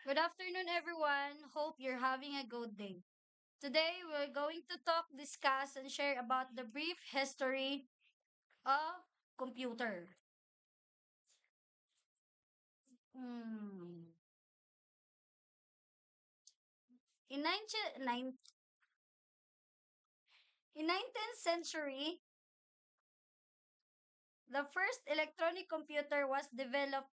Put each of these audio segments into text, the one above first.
Good afternoon, everyone. Hope you're having a good day. Today, we're going to discuss, and share about the brief history of computer. Hmm. In 19th century, the first electronic computer was developed.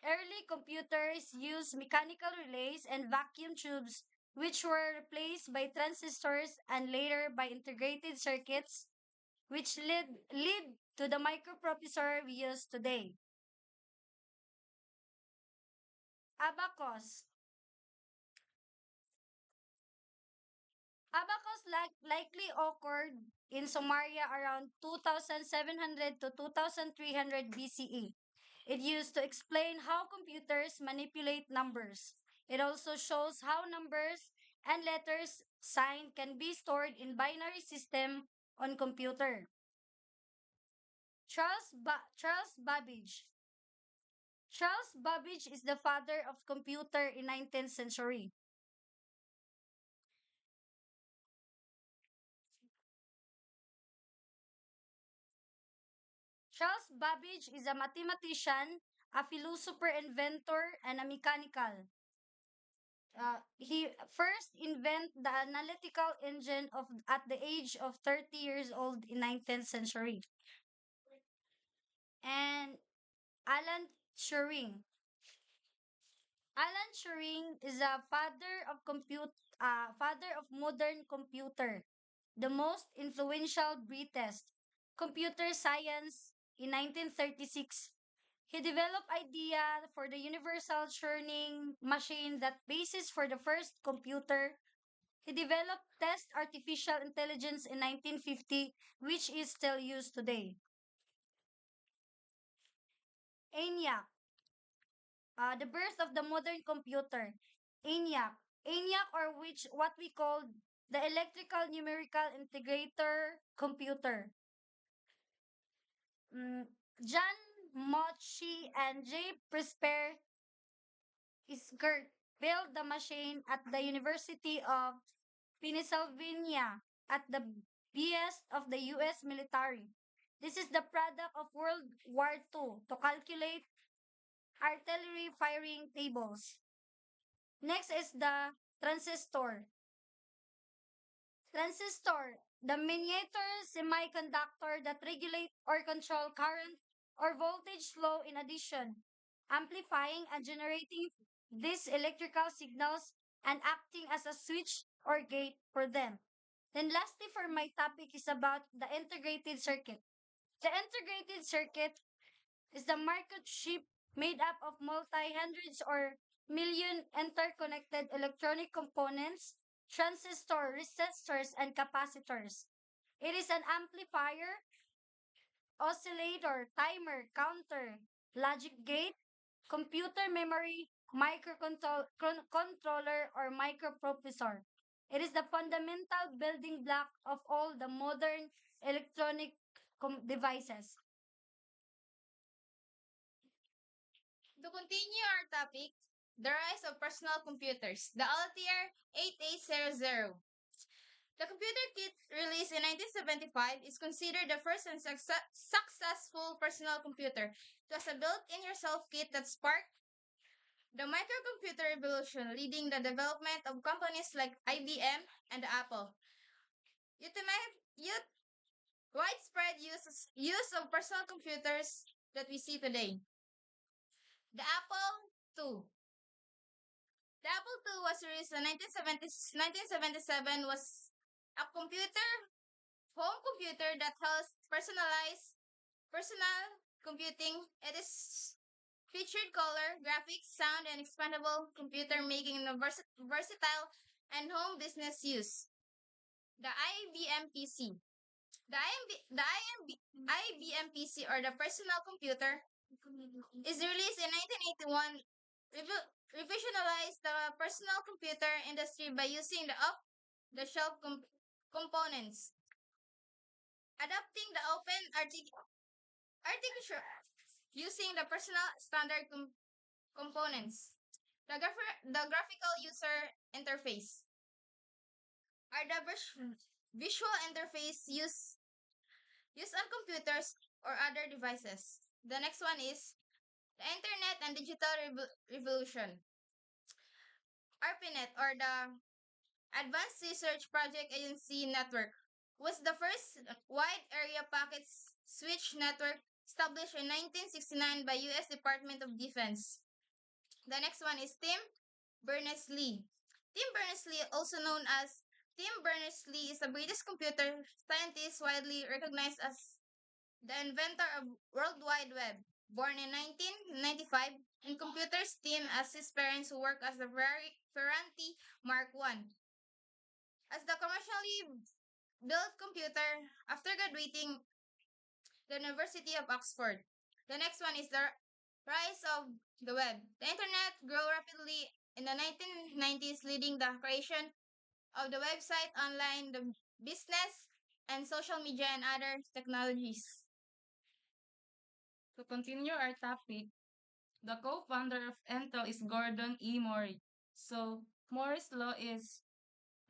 Early computers used mechanical relays and vacuum tubes, which were replaced by transistors and later by integrated circuits, which lead to the microprocessor we use today. Abacus. Likely occurred in Sumeria around 2700 to 2300 BCE. It used to explain how computers manipulate numbers. It also shows how numbers and letters signed can be stored in binary system on computer. Charles Babbage. Charles Babbage is the father of computer in 19th century. Charles Babbage is a mathematician, a philosopher, inventor, and a mechanical. He first invented the analytical engine at the age of 30 years old in 19th century. And Alan Turing. Alan Turing is a father of modern computer, the most influential British computer science in 1936. He developed idea for the universal Turing machine that basis for the first computer. He developed test artificial intelligence in 1950, which is still used today. ENIAC, the birth of the modern computer. ENIAC, ENIAC, or which what we call the electrical numerical integrator computer. Mm, John Mochi and J. Presper Isgert built the machine at the University of Pennsylvania at the behest of the U.S. military. This is the product of World War II to calculate artillery firing tables. Next is the transistor. Transistor, the miniature semiconductor that regulate or control current or voltage flow in addition, amplifying and generating these electrical signals and acting as a switch or gate for them. Then lastly for my topic is about the integrated circuit. The integrated circuit is the market chip made up of multi-hundreds or million interconnected electronic components, transistors, resistors, and capacitors. It is an amplifier, oscillator, timer, counter, logic gate, computer memory, microcontroller, or microprocessor. It is the fundamental building block of all the modern electronic devices. To continue our topic, the rise of personal computers, the Altair 8800. The computer kit released in 1975 is considered the first and successful personal computer. It was a built-in yourself kit that sparked the microcomputer revolution, leading the development of companies like IBM and Apple. Youth widespread use of personal computers that we see today. The Apple II. The Apple II was released in 1977 was a home computer that has personal computing. It is featured color, graphics, sound, and expandable computer making it versatile and home business use. The IBM PC. The IBM PC or the personal computer is released in 1981, revolutionized the personal computer industry by using the off-the-shelf components, adopting the open architecture, using the personal standard components. The graphical user interface are the visual interface used on computers or other devices. The next one is the Internet and Digital Revolution. ARPANET, or the Advanced Research Project Agency Network, was the first wide area packet switch network established in 1969 by U.S. Department of Defense. The next one is Tim Berners-Lee. Tim Berners-Lee, also known as Tim Berners-Lee, is a British computer scientist widely recognized as the inventor of World Wide Web. Born in 1995, in computers team as his parents who worked as the Ferranti Mark I. As the commercially built computer after graduating the University of Oxford. The next one is the rise of the web. The internet grew rapidly in the 1990s, leading the creation of the website, online, the business, and social media and other technologies. To continue our topic, the co-founder of Intel is Gordon E. Murray. So Moore's law in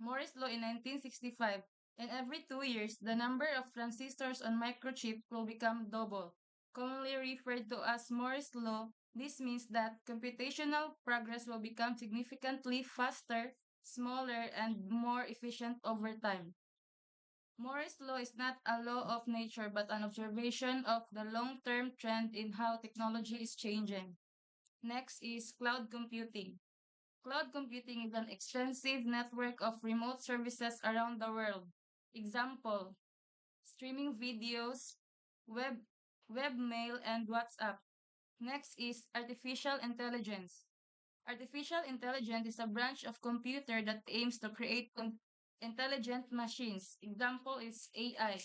1965, and every 2 years, the number of transistors on microchip will become double. Commonly referred to as Moore's law, this means that computational progress will become significantly faster, smaller, and more efficient over time. Moore's law is not a law of nature but an observation of the long-term trend in how technology is changing. Next is cloud computing. Cloud computing is an extensive network of remote services around the world. Example, streaming videos, web, webmail, and WhatsApp. Next is artificial intelligence. Artificial intelligence is a branch of computer that aims to create intelligent machines. Example is AI.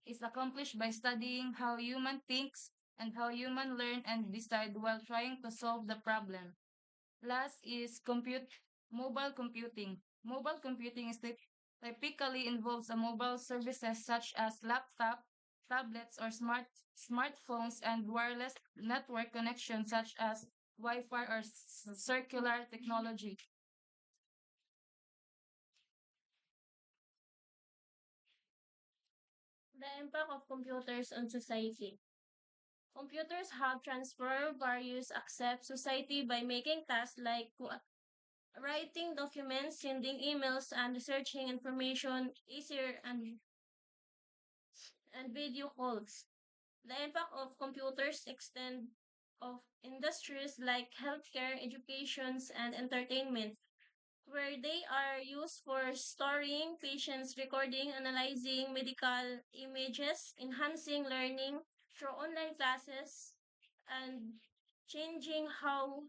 It's accomplished by studying how human thinks and how human learn and decide while trying to solve the problem. Last is mobile computing. Mobile computing is typically involves a mobile services such as laptop, tablets, or smartphones and wireless network connections such as Wi-Fi or circular technology. The impact of computers on society. Computers have transformed various aspects of society by making tasks like writing documents, sending emails, and researching information easier and video calls. The impact of computers extend of industries like healthcare, education, and entertainment, where they are used for storing patients, recording, analyzing medical images, enhancing learning through online classes, and changing how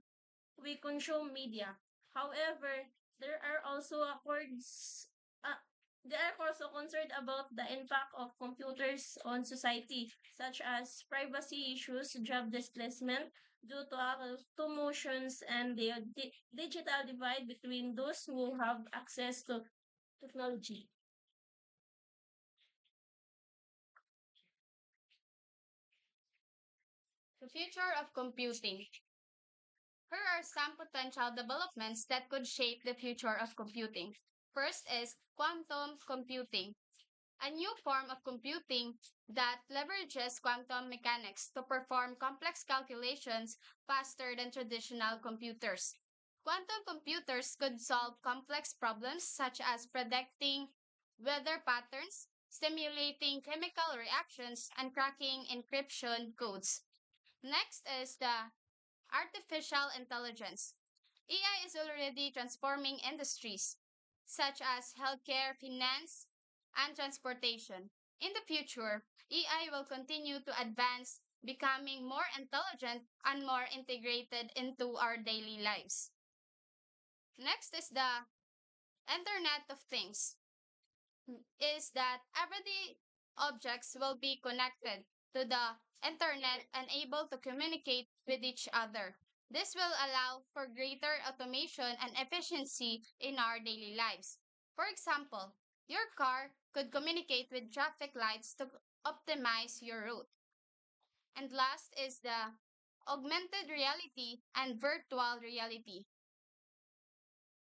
we consume media. However, there are also accords, uh, they are also concerned about the impact of computers on society, such as privacy issues, job displacement due to motions, and the digital divide between those who have access to technology. The future of computing. Here are some potential developments that could shape the future of computing. First is quantum computing, a new form of computing that leverages quantum mechanics to perform complex calculations faster than traditional computers. Quantum computers could solve complex problems such as predicting weather patterns, simulating chemical reactions, and cracking encryption codes. Next is the artificial intelligence. AI is already transforming industries such as healthcare, finance, and transportation. In the future, AI will continue to advance, becoming more intelligent and more integrated into our daily lives. Next is the Internet of Things, is that everyday objects will be connected to the internet and able to communicate with each other. This will allow for greater automation and efficiency in our daily lives. For example, your car could communicate with traffic lights to optimize your route. And last is the augmented reality and virtual reality.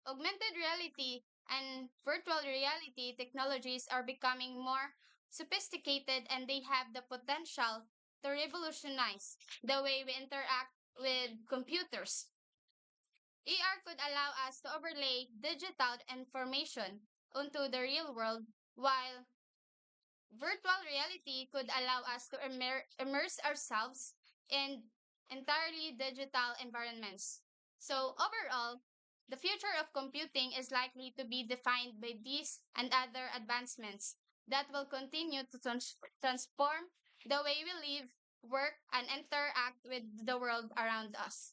Augmented reality and virtual reality technologies are becoming more sophisticated and they have the potential to revolutionize the way we interact with computers. AR could allow us to overlay digital information onto the real world, while virtual reality could allow us to immerse ourselves in entirely digital environments. So, overall, the future of computing is likely to be defined by these and other advancements that will continue to transform the way we live, work, and interact with the world around us.